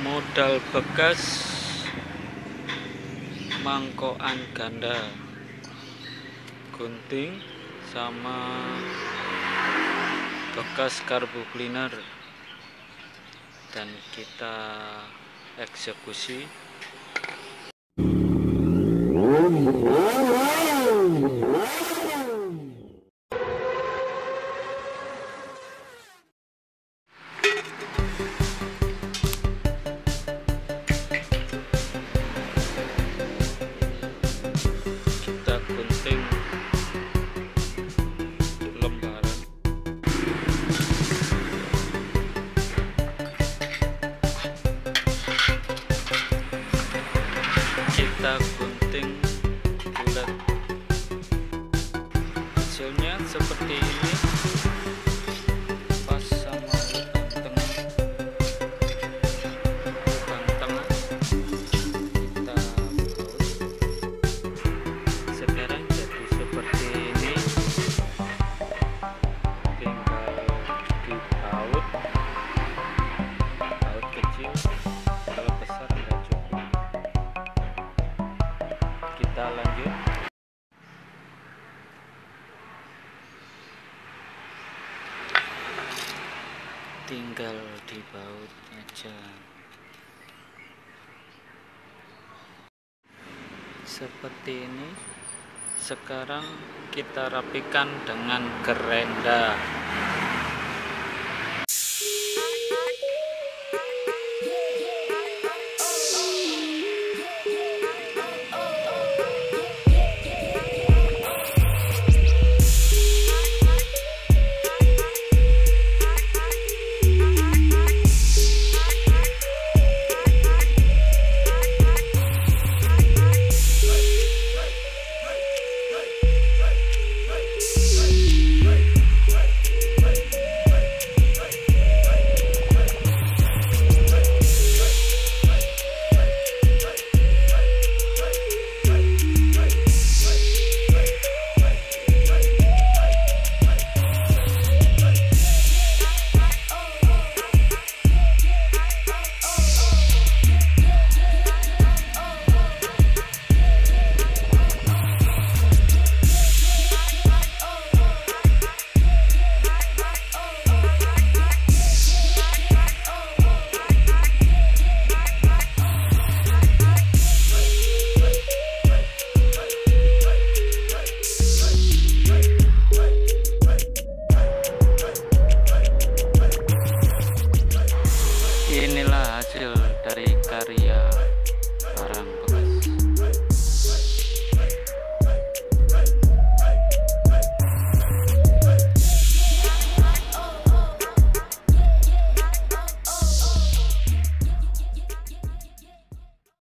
modal bekas mangkokan ganda, gunting sama bekas karbu cleaner, dan kita eksekusi. Kita gunting lembaran. Kita gunting bulat. Hasilnya seperti ini, pas sama lubang tengah kita baut. Sekarang jadi seperti ini, tinggal dibaut, baut kecil, kalau besar enggak cukup. Kita lanjut. Tinggal dibaut aja seperti ini. Sekarang kita rapikan dengan gerenda. Inilah hasil dari karya